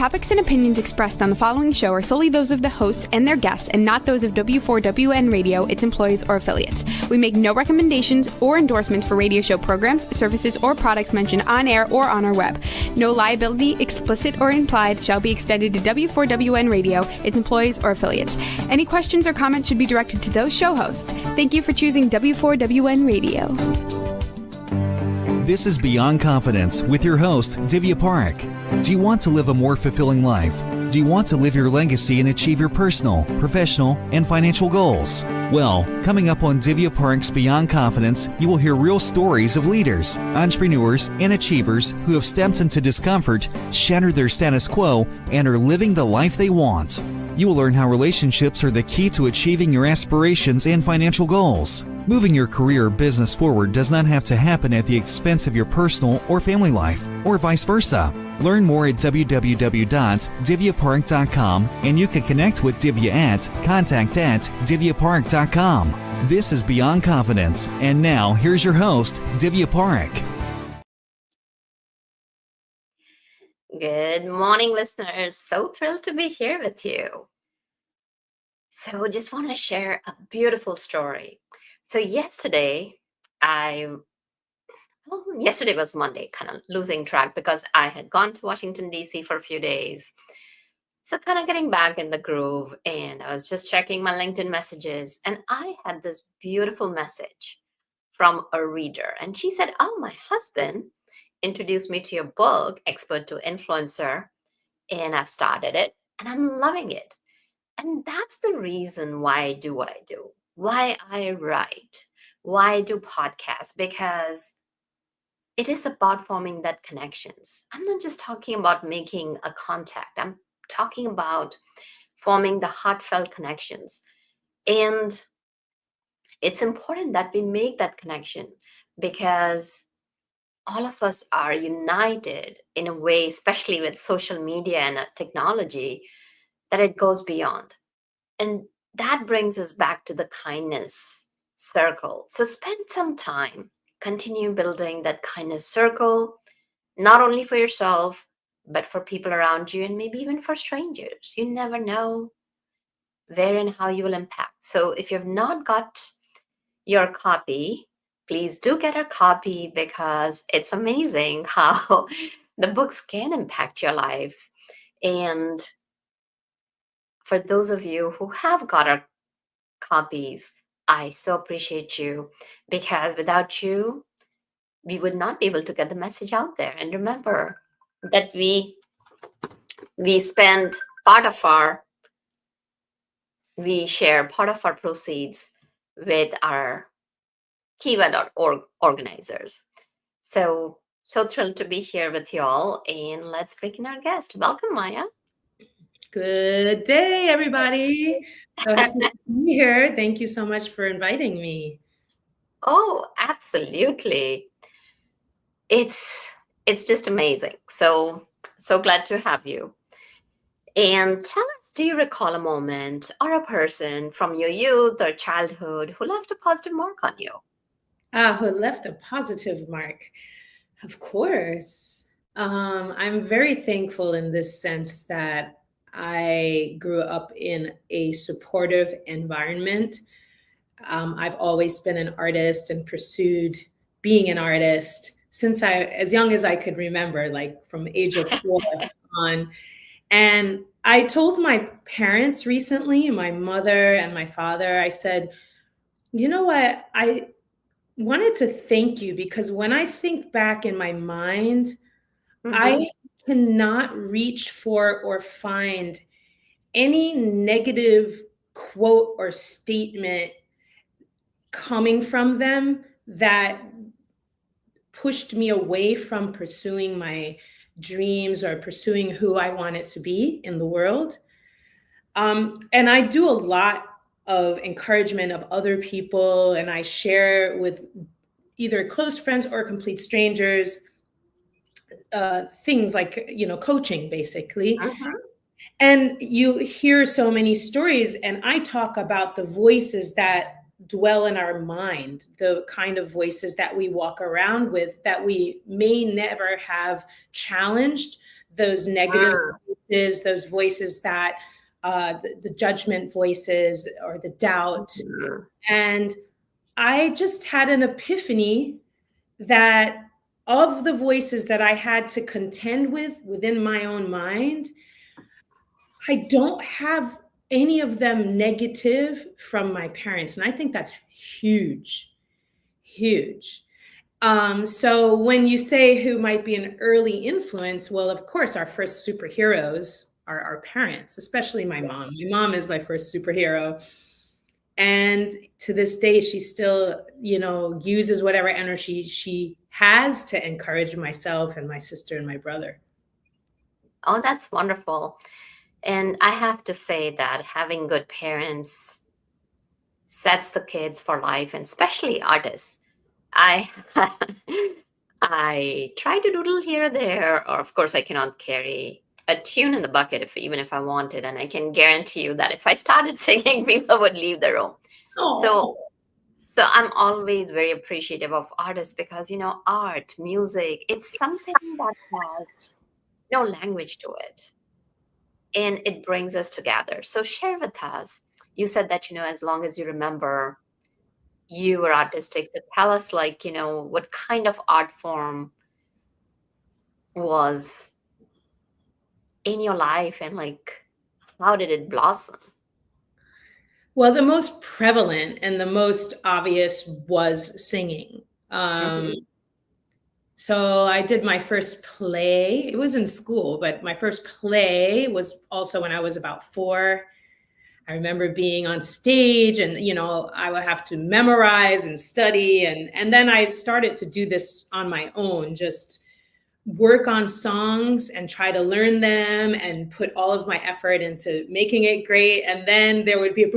topics and opinions expressed on the following show are solely those of the hosts and their guests and not those of W4WN Radio, its employees, or affiliates. We make no recommendations or endorsements for radio show programs, services, or products mentioned on air or on our web. No liability, explicit or implied, shall be extended to W4WN Radio, its employees, or affiliates. Any questions or comments should be directed to those show hosts. Thank you for choosing W4WN Radio. This is Beyond Confidence with your host, Divya Parekh. Do you want to live a more fulfilling life? Do you want to live your legacy and achieve your personal, professional, and financial goals? Well, coming up on Divya Parekh's Beyond Confidence, you will hear real stories of leaders, entrepreneurs, and achievers who have stepped into discomfort, shattered their status quo, and are living the life they want. You will learn how relationships are the key to achieving your aspirations and financial goals. Moving your career or business forward does not have to happen at the expense of your personal or family life, or vice versa. Learn more at www.divyaparekh.com, and you can connect with Divya at contact@divyaparekh.com. This is Beyond Confidence, and now here's your host, Divya Parekh. Good morning, listeners. So thrilled to be here with you. So just want to share a beautiful story. So yesterday was Monday, kind of losing track because I had gone to Washington, D.C. for a few days. So kind of getting back in the groove, and I was just checking my LinkedIn messages, and I had this beautiful message from a reader. And she said, "Oh, my husband introduced me to your book, Expert to Influencer, and I've started it, and I'm loving it." And that's the reason why I do what I do, why I write, why I do podcasts, because it is about forming that connections. I'm not just talking about making a contact. I'm talking about forming the heartfelt connections. And it's important that we make that connection because all of us are united in a way, especially with social media and technology, that it goes beyond. And that brings us back to the kindness circle. So spend some time, continue building that kindness circle, not only for yourself, but for people around you and maybe even for strangers. You never know where and how you will impact. So if you've not got your copy, please do get a copy because it's amazing how the books can impact your lives. And for those of you who have got our copies, I so appreciate you because without you, we would not be able to get the message out there. And remember that we share part of our proceeds with our Kiva.org organizers. So thrilled to be here with y'all, and let's bring in our guest. Welcome, Maya. Good day, everybody. So happy to be here. Thank you so much for inviting me. Oh, absolutely. It's just amazing. So glad to have you. And tell us, do you recall a moment or a person from your youth or childhood who left a positive mark on you? Who left a positive mark? Of course. I'm very thankful in this sense that I grew up in a supportive environment. I've always been an artist and pursued being an artist since as young as I could remember, like from age of 4 on. And I told my parents recently, my mother and my father, I said, you know what? I wanted to thank you because when I think back in my mind, I cannot reach for or find any negative quote or statement coming from them that pushed me away from pursuing my dreams or pursuing who I wanted to be in the world. And I do a lot of encouragement of other people, and I share with either close friends or complete strangers things like, coaching, basically. And you hear so many stories, and I talk about the voices that dwell in our mind, the kind of voices that we walk around with that we may never have challenged, those negative those voices that the judgment voices or the doubt. Mhm. And I just had an epiphany that of the voices that I had to contend with within my own mind, I don't have any of them negative from my parents. And I think that's huge, huge. So when you say who might be an early influence, well, of course, our first superheroes are our parents, especially my mom. My mom is my first superhero. And to this day, she still, uses whatever energy she has to encourage myself and my sister and my brother. Oh, that's wonderful. And I have to say that having good parents sets the kids for life, and especially artists. I I try to doodle here or there, or of course I cannot carry a tune in the bucket even if I wanted, and I can guarantee you that if I started singing, people would leave the room. So Oh, so I'm always very appreciative of artists because art, music, it's something that has no language to it, and it brings us together. So share with us. You said that as long as you remember you were artistic. So tell us, like, what kind of art form was in your life, and like, how did it blossom? well, the most prevalent and the most obvious was singing. Um, Hmm. so I did my first play. It was in school, but my first play was also when I was about 4. I remember being on stage and, I would have to memorize and study. And then I started to do this on my own, just work on songs and try to learn them and put all of my effort into making it great. And then there would be a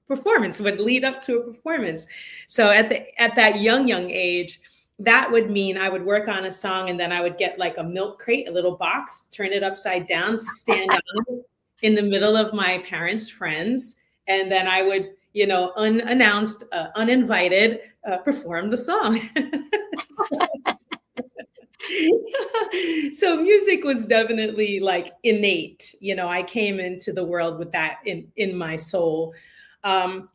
performance would lead up to a performance. So at that young age, that would mean I would work on a song and then I would get like a milk crate, a little box, turn it upside down, stand on it in the middle of my parents' friends, and then I would, unannounced, uninvited, perform the song. So music was definitely like innate. I came into the world with that in my soul. And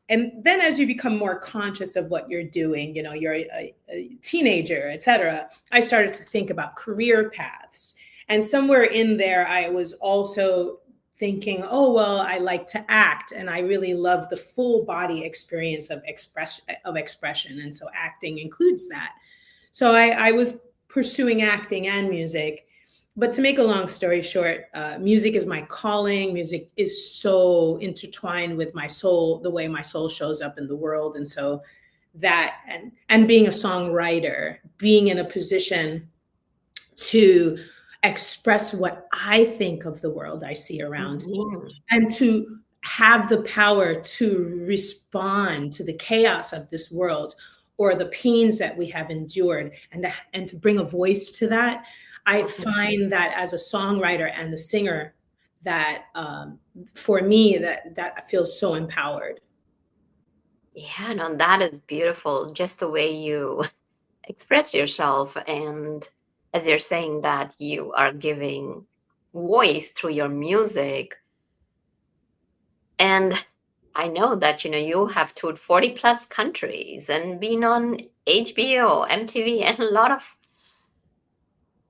then as you become more conscious of what you're doing, you're a teenager, et cetera, I started to think about career paths. And somewhere in there, I was also thinking, oh, well, I like to act and I really love the full body experience of expression. And so acting includes that. So I was pursuing acting and music. But to make a long story short, music is my calling. Music is so intertwined with my soul, the way my soul shows up in the world. And so that, and being a songwriter, being in a position to express what I think of the world I see around me, Mhm. and to have the power to respond to the chaos of this world or the pains that we have endured, and to bring a voice to that. I find that as a songwriter and a singer, that for me, that feels so empowered. Yeah, no, that is beautiful. Just the way you express yourself, and as you're saying that you are giving voice through your music. And I know that you have toured 40 plus countries and been on HBO, MTV, and a lot of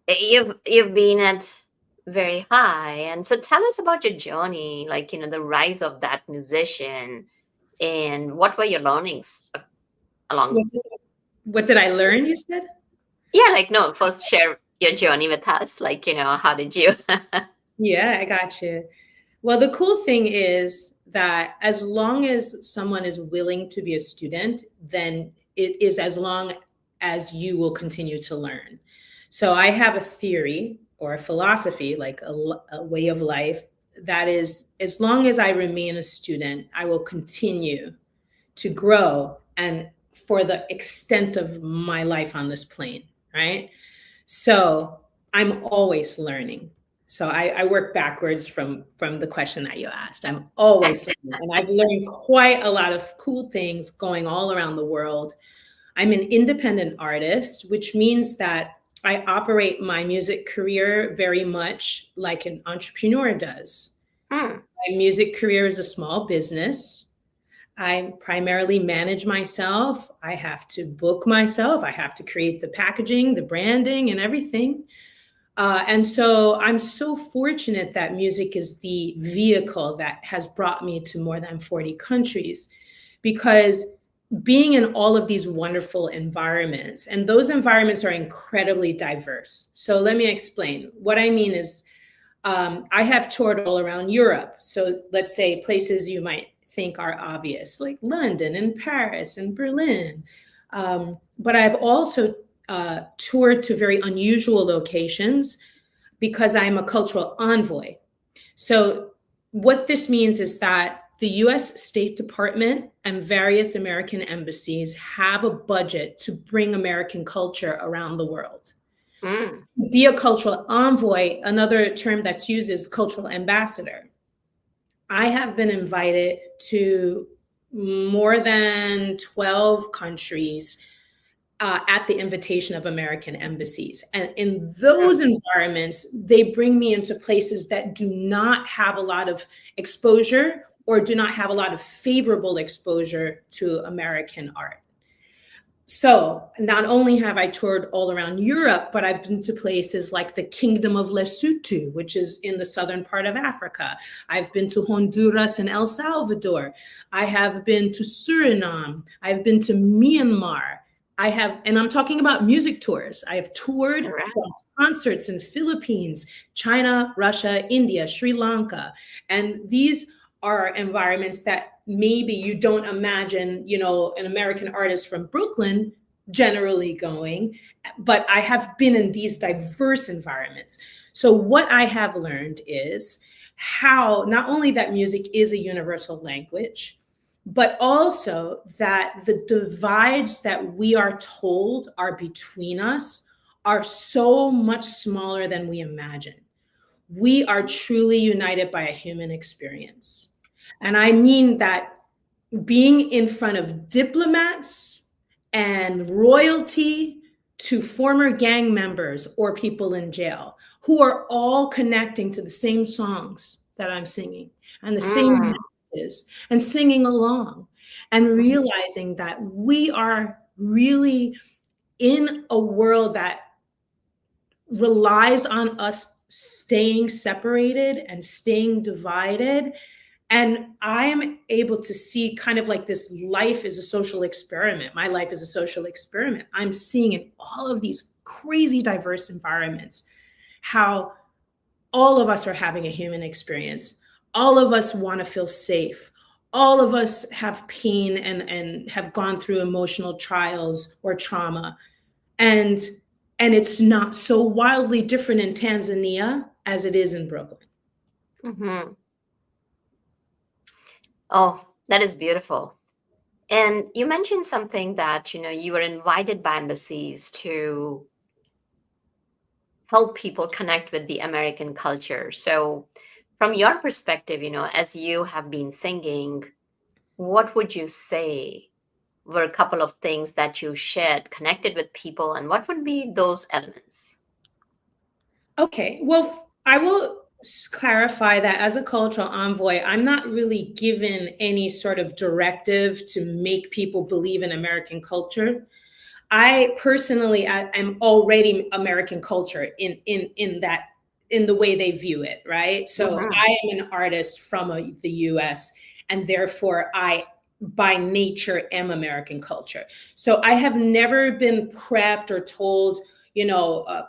you've been at very high. And so tell us about your journey, like the rise of that musician, and what were your learnings along. What's, what did I learn, you said? Yeah, like, no, first share your journey with us, like how did you. Yeah, I got you. Well, the cool thing is that as long as someone is willing to be a student, then it is as long as you will continue to learn. So I have a theory or a philosophy, like a way of life, that is, as long as I remain a student, I will continue to grow and for the extent of my life on this plane, right? So I'm always learning. So I work backwards from the question that you asked. I'm always learning, and I've learned quite a lot of cool things going all around the world. I'm an independent artist, which means that I operate my music career very much like an entrepreneur does. Hmm. My music career is a small business. I primarily manage myself. I have to book myself. I have to create the packaging, the branding, and everything. And so I'm so fortunate that music is the vehicle that has brought me to more than 40 countries, because being in all of these wonderful environments, and those environments are incredibly diverse. So let me explain. What I mean is, I have toured all around Europe. So let's say places you might think are obvious, like London and Paris and Berlin. But I've also toured to very unusual locations because I'm a cultural envoy. So what this means is that the US State Department and various American embassies have a budget to bring American culture around the world. Hmm. Be a cultural envoy, another term that's used is cultural ambassador. I have been invited to more than 12 countries at the invitation of American embassies. And in those environments, they bring me into places that do not have a lot of exposure or do not have a lot of favorable exposure to American art. So not only have I toured all around Europe, but I've been to places like the Kingdom of Lesotho, which is in the southern part of Africa. I've been to Honduras and El Salvador. I have been to Suriname. I've been to Myanmar. And I'm talking about music tours. I have toured concerts in Philippines, China, Russia, India, Sri Lanka. And these are environments that maybe you don't imagine, an American artist from Brooklyn generally going, but I have been in these diverse environments. So what I have learned is how not only that music is a universal language, but also that the divides that we are told are between us are so much smaller than we imagine. We are truly united by a human experience. And I mean that being in front of diplomats and royalty to former gang members or people in jail who are all connecting to the same songs that I'm singing and the same messages and singing along, and realizing that we are really in a world that relies on us staying separated and staying divided. And I am able to see kind of like this life is a social experiment. My life is a social experiment. I'm seeing in all of these crazy diverse environments how all of us are having a human experience. All of us want to feel safe. All of us have pain and have gone through emotional trials or trauma. And it's not so wildly different in Tanzania as it is in Brooklyn. Mm-hmm. Oh, that is beautiful. And you mentioned something that, you were invited by embassies to help people connect with the American culture. So from your perspective, as you have been singing, what would you say were a couple of things that you shared, connected with people, and what would be those elements? Okay, well, I will clarify that as a cultural envoy, I'm not really given any sort of directive to make people believe in American culture. I personally am already American culture in the way they view it, right? So I am an artist from the US, and therefore I by nature am American culture. So I have never been prepped or told,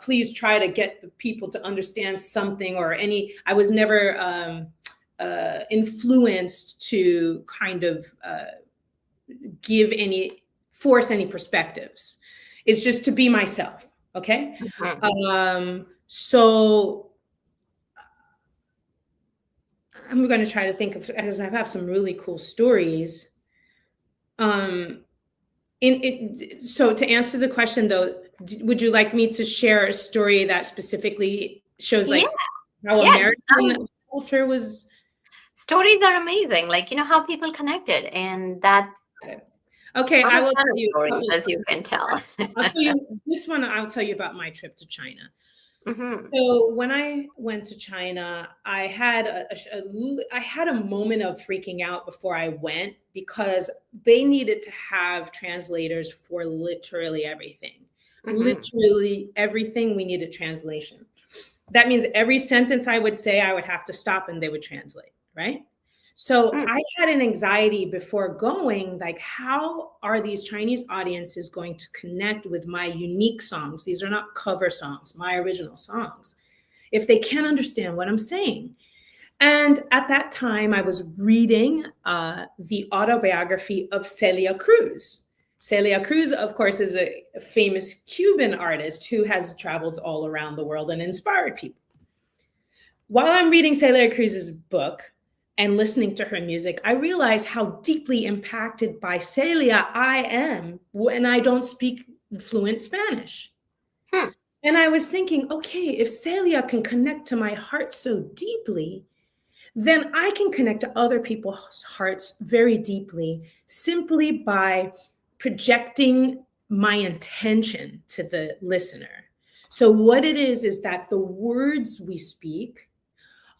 please try to get the people to understand something or any. I was never influenced to kind of force any perspectives. It's just to be myself. Okay. So I'm going to try to think of, because I have some really cool stories. So to answer the question though, would you like me to share a story that specifically shows like how American culture was? Stories are amazing. Like, how people connected and that. Okay, What I a will ton tell of you a stories, couple. as you can tell. I'll tell you this one. I'll tell you about my trip to China. Hmm. So when I went to China, I had I had a moment of freaking out before I went because they needed to have translators for literally everything. Hmm. Literally everything we needed translation. That means every sentence I would say, I would have to stop and they would translate, right? So I had an anxiety before going, like, how are these Chinese audiences going to connect with my unique songs? These are not cover songs, my original songs, if they can't understand what I'm saying. And at that time, I was reading the autobiography of Celia Cruz. Celia Cruz, of course, is a famous Cuban artist who has traveled all around the world and inspired people. While I'm reading Celia Cruz's book and listening to her music, I realize how deeply impacted by Celia I am when I don't speak fluent Spanish. Hmm. And I was thinking, okay, if Celia can connect to my heart so deeply, then I can connect to other people's hearts very deeply simply by projecting my intention to the listener. So, what it is that the words we speak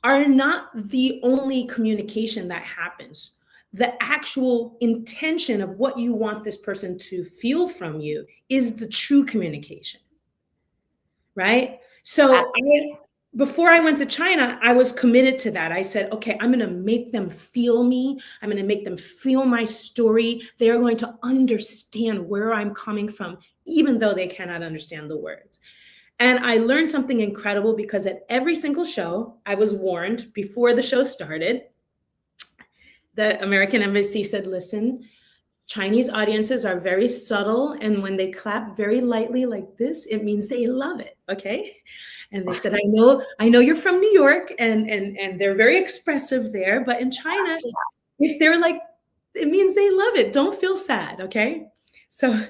are not the only communication that happens. The actual intention of what you want this person to feel from you is the true communication, right? So before I went to China, I was committed to that. I said, okay, I'm going to make them feel me. I'm going to make them feel my story. They are going to understand where I'm coming from, even though they cannot understand the words. And I learned something incredible because at every single show, I was warned before the show started. The American Embassy said, listen, Chinese audiences are very subtle. And when they clap very lightly like this, it means they love it. Okay. And they said, I know you're from New York and they're very expressive there, but in China, if they're like, it means they love it. Don't feel sad. Okay. So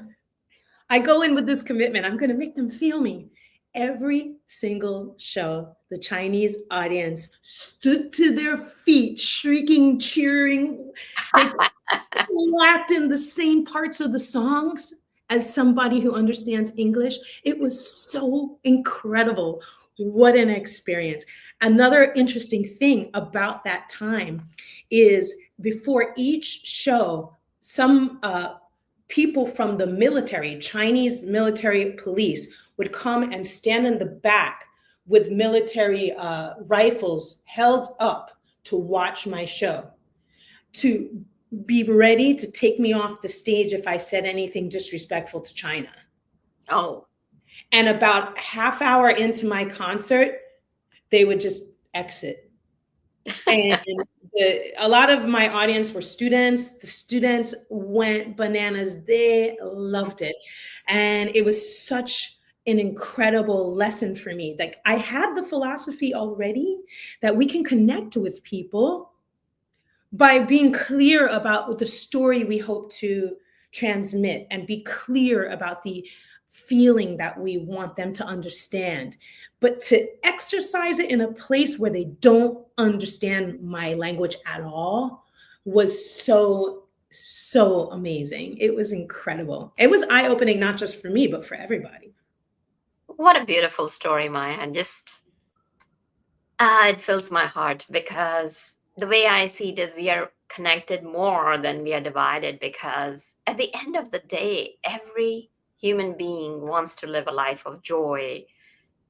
I go in with this commitment. I'm going to make them feel me. Every single show, the Chinese audience stood to their feet, shrieking, cheering. They laughed in the same parts of the songs as somebody who understands English. It was so incredible. What an experience. Another interesting thing about that time is before each show, some people from the military, Chinese military police, would come and stand in the back with military rifles held up to watch my show, to be ready to take me off the stage if I said anything disrespectful to China. Oh. And about half hour into my concert, they would just exit. And a lot of my audience were students. The students went bananas. They loved it. And it was such an incredible lesson for me. Like, I had the philosophy already that we can connect with people by being clear about the story we hope to transmit and be clear about the feeling that we want them to understand. But to exercise it in a place where they don't understand my language at all was so amazing. It was incredible. It was eye-opening, not just for me, but for everybody. What a beautiful story, Maya. Just it fills my heart because the way I see it is we are connected more than we are divided, because at the end of the day, every human being wants to live a life of joy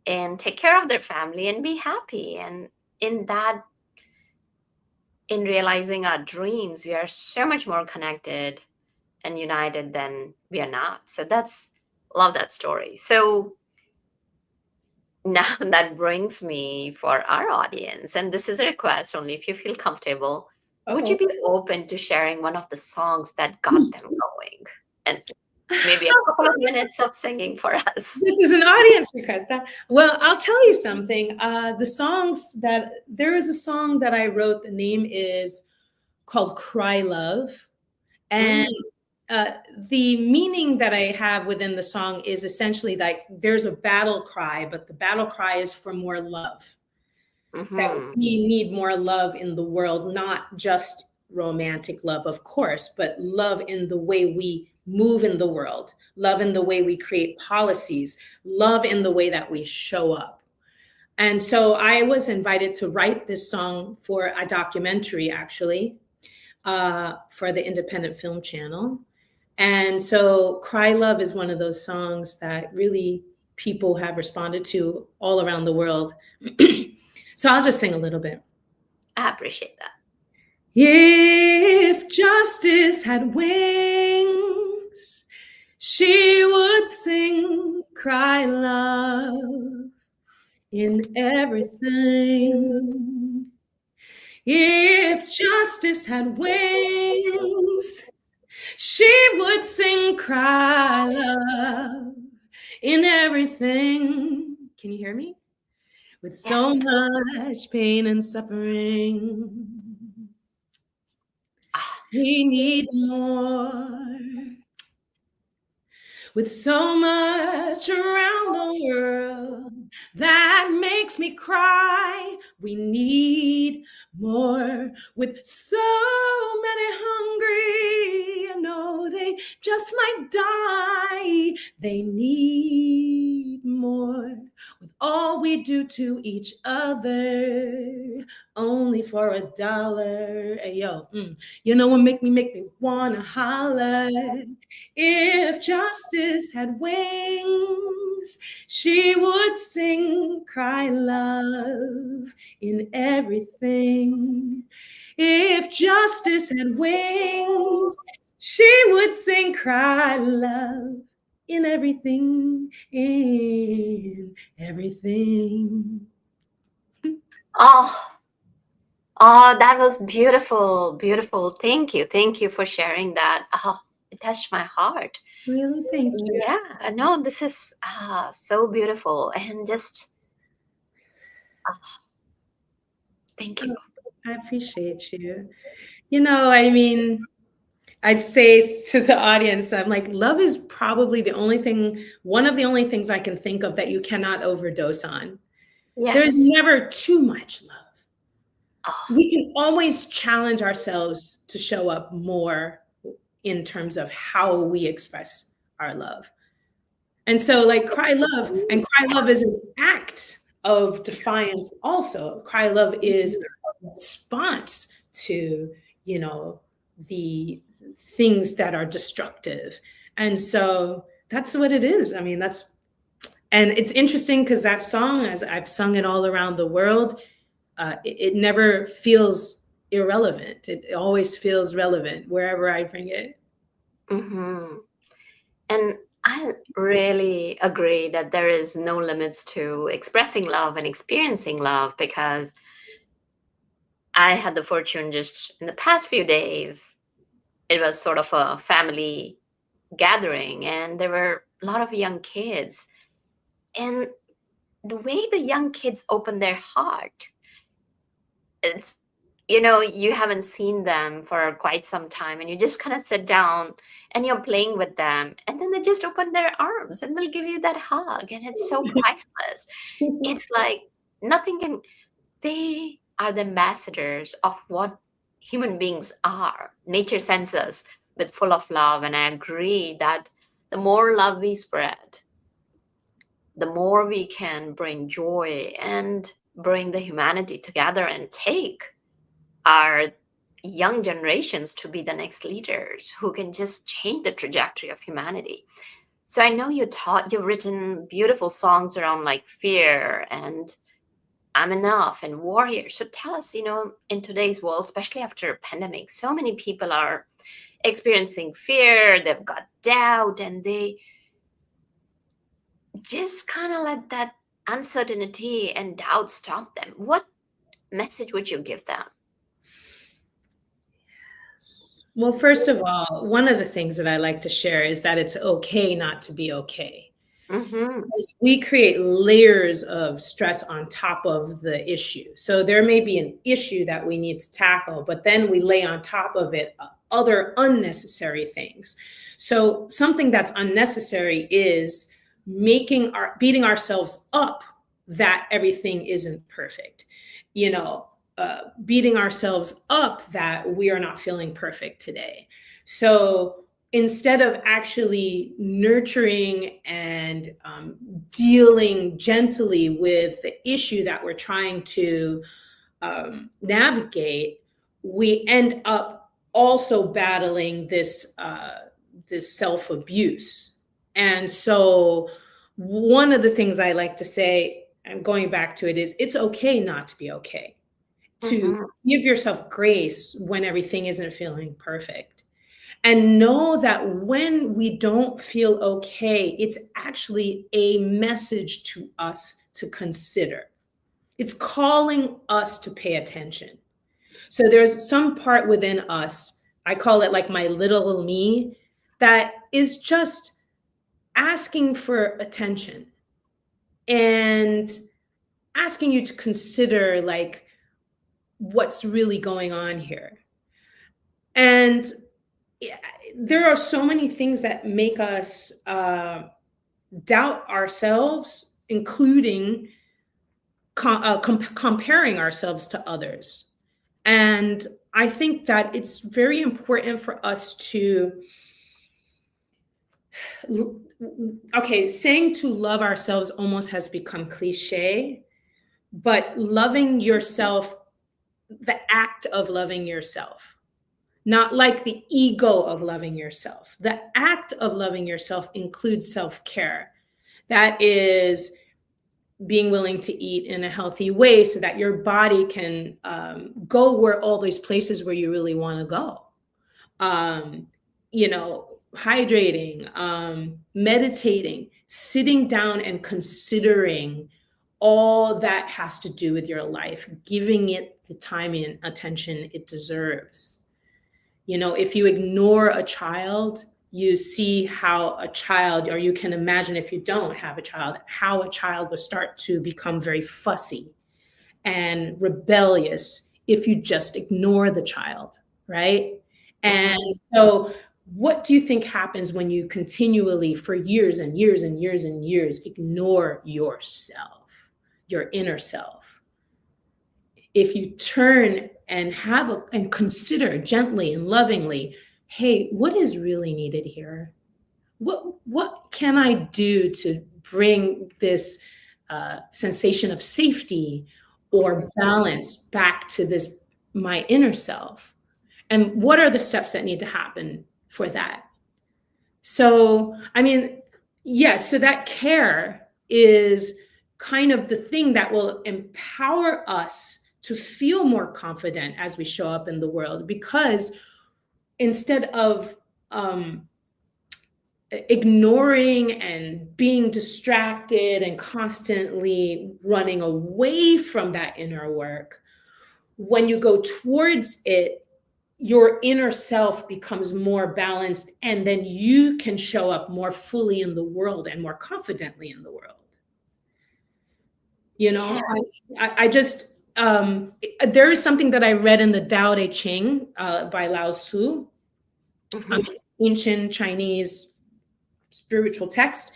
and take care of their family and be happy. And in that, in realizing our dreams, we are so much more connected and united than we are not. So that's, love that story. So now that brings me for our audience, and this is a request only if you feel comfortable. Would you Uh-oh. be open to sharing one of the songs that got them going? And maybe a couple of minutes of singing for us. This is an audience request. Well, I'll tell you something. There is a song that I wrote. The name is called Cry Love. And Mm, the meaning that I have within the song is essentially like there's a battle cry, but the battle cry is for more love. That mhm. we need more love in the world, not just romantic love, of course, but love in the way we move in the world, love in the way we create policies, love in the way that we show up. And so I was invited to write this song for a documentary, actually, for the Independent Film Channel. And so Cry Love is one of those songs that really people have responded to all around the world. So I'll just sing a little bit. I appreciate that. If justice had wings, she would sing, cry love in everything. If justice had wings, she would sing, cry love in everything. Can you hear me? With so much pain and suffering, we need more. With so much around the world that makes me cry, we need more. With so many hungry, I know they just might die. They need more. With all we do to each other, only for $1. Hey, yo, you know what make me wanna holler? If justice had wings, she would sing, cry love in everything. If justice had wings, she would sing, cry love in everything, in everything. Oh, that was beautiful, beautiful. Thank you. Thank you for sharing that. Oh, it touched my heart. Really, thank you. Yeah, no, this is so beautiful. And just, thank you. I appreciate you. You know, I mean, I'd say to the audience, I'm like, love is probably one of the only things I can think of that you cannot overdose on. There's Yes. never too much love. Oh, We can always challenge ourselves to show up more in terms of how we express our love. And so like cry love, and cry love is an act of defiance also. Cry love is a response to, the things that are destructive. And so that's what it is. I mean, and it's interesting because that song, as I've sung it all around the world, it never feels irrelevant. It always feels relevant wherever I bring it. mm-hmm. And I really agree that there is no limits to expressing love and experiencing love, because I had the fortune just in the past few days, it was sort of a family gathering, and there were a lot of young kids. And the way the young kids open their heart, it's, you haven't seen them for quite some time, and you just kind of sit down and you're playing with them, and then they just open their arms and they'll give you that hug, and it's so priceless. It's like nothing can, they are the ambassadors of what human beings are. Nature sends us with full of love, and I agree that the more love we spread, the more we can bring joy and bring the humanity together and take our young generations to be the next leaders who can just change the trajectory of humanity. So I know you've written beautiful songs around like fear and I'm enough and warrior. So tell us, in today's world, especially after a pandemic, so many people are experiencing fear, they've got doubt, and they just kind of let that uncertainty and doubt stop them. What message would you give them? Well, first of all, one of the things that I like to share is that it's okay not to be okay. Mm-hmm. We create layers of stress on top of the issue. So there may be an issue that we need to tackle, but then we lay on top of it other unnecessary things. So something that's unnecessary is beating ourselves up that everything isn't perfect. beating ourselves up that we are not feeling perfect today. So instead of actually nurturing and dealing gently with the issue that we're trying to navigate, we end up also battling this self-abuse. And so one of the things I like to say, and going back to it, is it's okay not to be okay. To give yourself grace when everything isn't feeling perfect. And know that when we don't feel okay, it's actually a message to us to consider. It's calling us to pay attention. So there's some part within us, I call it like my little me, that is just asking for attention and asking you to consider like what's really going on here. And there are so many things that make us doubt ourselves, including comparing ourselves to others. And I think that it's very important for us to, saying to love ourselves almost has become cliche, but loving yourself, the act of loving yourself, not like the ego of loving yourself. The act of loving yourself includes self-care. That is being willing to eat in a healthy way so that your body can go where all these places where you really want to go. Hydrating, meditating, sitting down and considering all that has to do with your life, giving it the time and attention it deserves. If you ignore a child, you see how a child, or you can imagine if you don't have a child, how a child will start to become very fussy and rebellious if you just ignore the child, right? And so what do you think happens when you continually, for years and years and years and years, ignore yourself, your inner self? If you turn and and consider gently and lovingly, hey, what is really needed here? What can I do to bring this sensation of safety or balance back to my inner self? And what are the steps that need to happen for that? So, so that care is kind of the thing that will empower us to feel more confident as we show up in the world, because instead of ignoring and being distracted and constantly running away from that inner work, when you go towards it, your inner self becomes more balanced, and then you can show up more fully in the world and more confidently in the world. I just, there is something that I read in the Tao Te Ching by Lao Tzu, ancient Chinese spiritual text.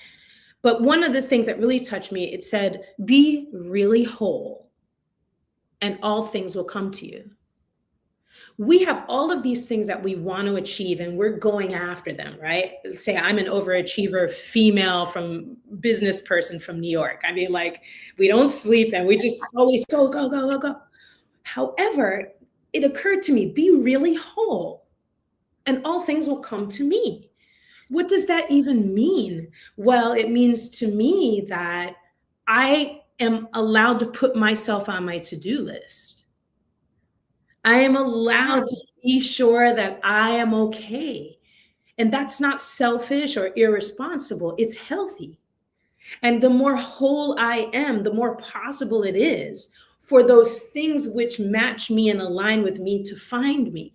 But one of the things that really touched me, it said, be really whole and all things will come to you. We have all of these things that we want to achieve and we're going after them, right? Say I'm an overachiever female business person from New York. We don't sleep and we just always go, go, go, go, go. However, it occurred to me, be really whole and all things will come to me. What does that even mean? Well, it means to me that I am allowed to put myself on my to-do list. I am allowed to be sure that I am okay. And that's not selfish or irresponsible. It's healthy. And the more whole I am, the more possible it is for those things which match me and align with me to find me.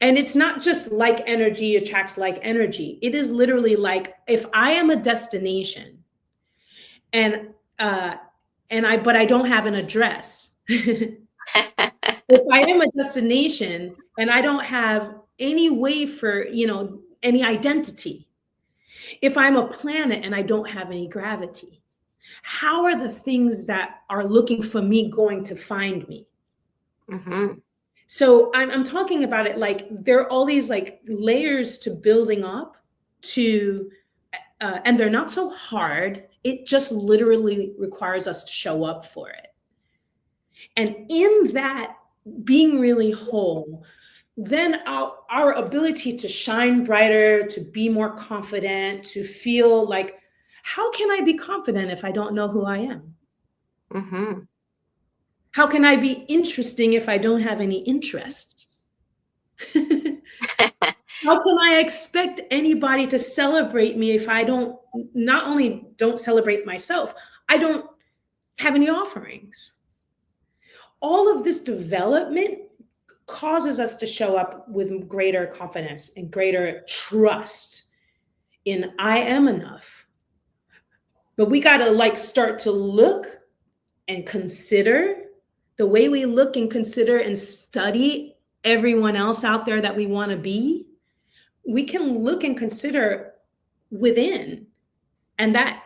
And it's not just like energy attracts like energy. It is literally like if I am a destination but I don't have an address. If I am a destination and I don't have any way for, any identity, if I'm a planet and I don't have any gravity, how are the things that are looking for me going to find me? Mm-hmm. So I'm talking about it like there are all these like layers to building up to, and they're not so hard. It just literally requires us to show up for it. And in that being really whole, then our ability to shine brighter, to be more confident, to feel like, how can I be confident if I don't know who I am? Mm-hmm. How can I be interesting if I don't have any interests? How can I expect anybody to celebrate me if I don't, not only don't celebrate myself, I don't have any offerings? All of this development causes us to show up with greater confidence and greater trust in I am enough. But we got to like start to look and consider the way we look and consider and study everyone else out there that we want to be. We can look and consider within, and that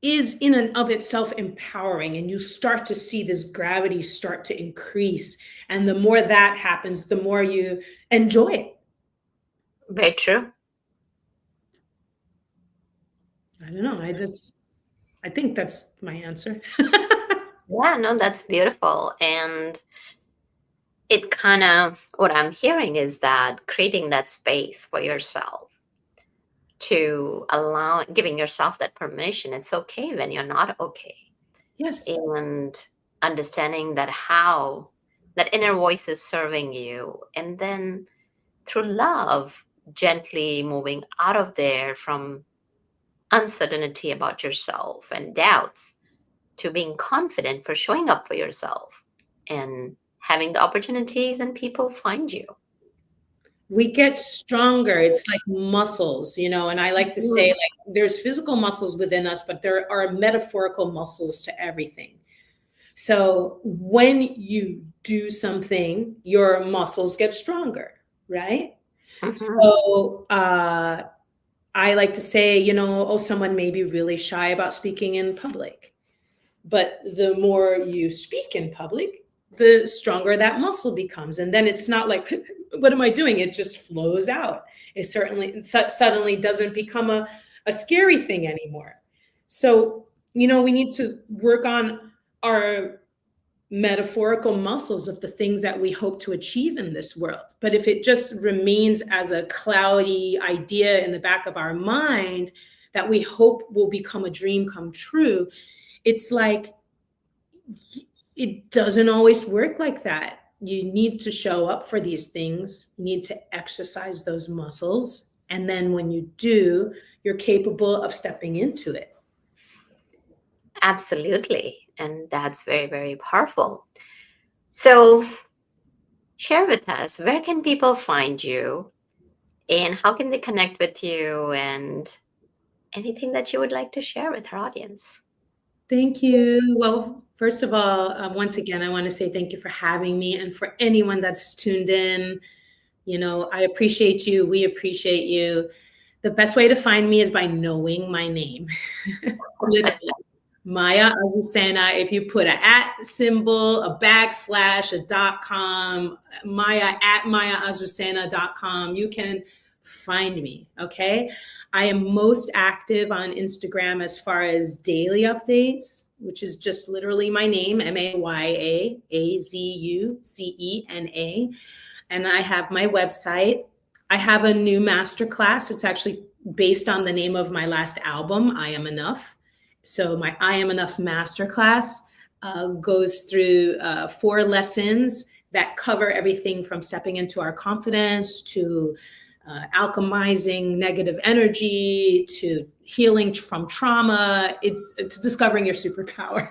is in and of itself empowering, and you start to see this gravity start to increase, and the more that happens, the more you enjoy it. Very true. I don't know, I think that's my answer. Yeah, no, that's beautiful. And it kind of, what I'm hearing is that creating that space for yourself to allow, giving yourself that permission. It's okay when you're not okay. Yes. And understanding that how that inner voice is serving you. And then through love, gently moving out of there from uncertainty about yourself and doubts to being confident for showing up for yourself and having the opportunities and people find you. We get stronger. It's like muscles, and I like to say, like, there's physical muscles within us, but there are metaphorical muscles to everything. So when you do something, your muscles get stronger, right? Mhm. So I like to say, someone may be really shy about speaking in public, but the more you speak in public, the stronger that muscle becomes. And then it's not like, what am I doing? It just flows out. It suddenly doesn't become a scary thing anymore. So, we need to work on our metaphorical muscles of the things that we hope to achieve in this world. But if it just remains as a cloudy idea in the back of our mind that we hope will become a dream come true, it's like, it doesn't always work like that. You need to show up for these things. You need to exercise those muscles. And then when you do, you're capable of stepping into it. Absolutely. And that's very, very powerful. So, share with us, where can people find you and how can they connect with you, and anything that you would like to share with our audience? Thank you. Well, first of all, once again, I want to say thank you for having me. And for anyone that's tuned in, I appreciate you. We appreciate you. The best way to find me is by knowing my name. Literally. Maya Azucena. If you put an @ symbol, a backslash, a .com, Maya at @MayaAzucena.com, you can find me. Okay. I am most active on Instagram as far as daily updates, which is just literally my name, MayaAzucena. And I have my website. I have a new masterclass. It's actually based on the name of my last album, I Am Enough. So my I Am Enough masterclass goes through 4 lessons that cover everything from stepping into our confidence to alchemizing negative energy to healing from trauma. It's discovering your superpower.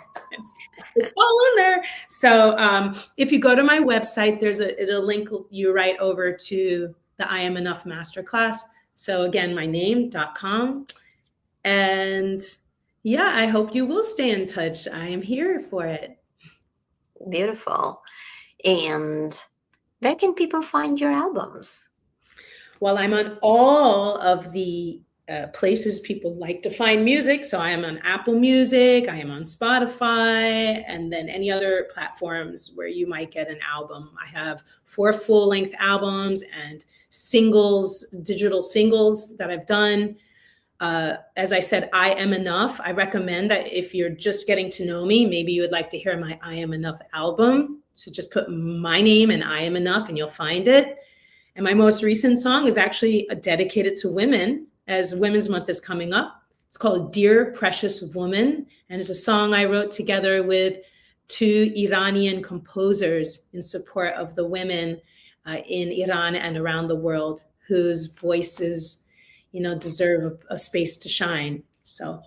It's all in there. So if you go to my website, it'll link you right over to the I Am Enough masterclass. So again, my name.com. And yeah, I hope you will stay in touch. I am here for it. Beautiful. And where can people find your albums? Well, I'm on all of the places people like to find music. So I am on Apple Music, I am on Spotify, and then any other platforms where you might get an album. I have 4 full-length albums and singles, digital singles that I've done. As I said, I Am Enough. I recommend that if you're just getting to know me, maybe you would like to hear my I Am Enough album. So just put my name and I Am Enough and you'll find it. And my most recent song is actually dedicated to women, as Women's Month is coming up. It's called Dear Precious Woman, and it's a song I wrote together with 2 Iranian composers in support of the women in Iran and around the world whose voices, deserve a space to shine. So.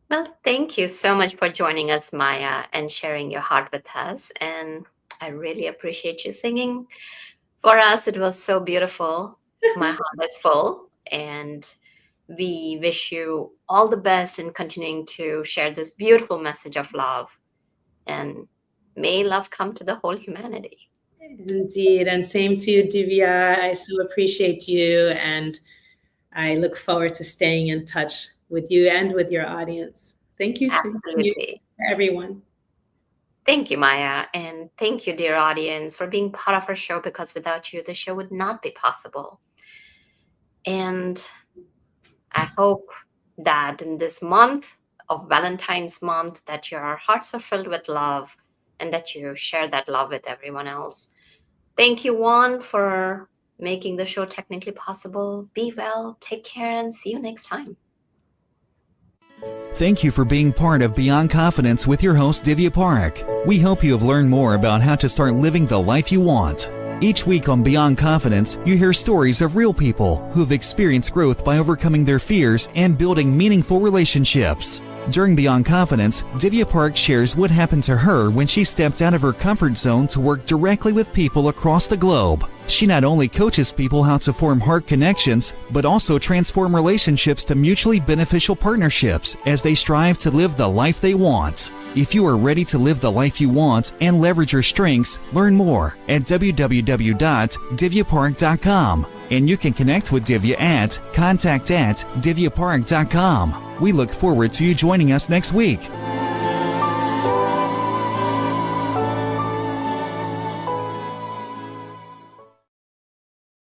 Well, thank you so much for joining us, Maya, and sharing your heart with us. And I really appreciate you singing for us. It was so beautiful. My heart is full. And we wish you all the best in continuing to share this beautiful message of love. And may love come to the whole humanity. Indeed. And same to you, Divya. I so appreciate you. And I look forward to staying in touch with you and with your audience. Thank you to everyone. Thank you, Maya. And thank you, dear audience, for being part of our show, because without you, the show would not be possible. And I hope that in this month of Valentine's month, that your hearts are filled with love and that you share that love with everyone else. Thank you, Juan, for making the show technically possible. Be well, take care, and see you next time. Thank you for being part of Beyond Confidence with your host, Divya Parekh. We hope you have learned more about how to start living the life you want. Each week on Beyond Confidence, you hear stories of real people who have experienced growth by overcoming their fears and building meaningful relationships. During Beyond Confidence, Divya Parekh shares what happened to her when she stepped out of her comfort zone to work directly with people across the globe. She not only coaches people how to form heart connections, but also transform relationships to mutually beneficial partnerships as they strive to live the life they want. If you are ready to live the life you want and leverage your strengths, learn more at www.divyaparekh.com. And you can connect with Divya at contact@divyaparekh.com. We look forward to you joining us next week.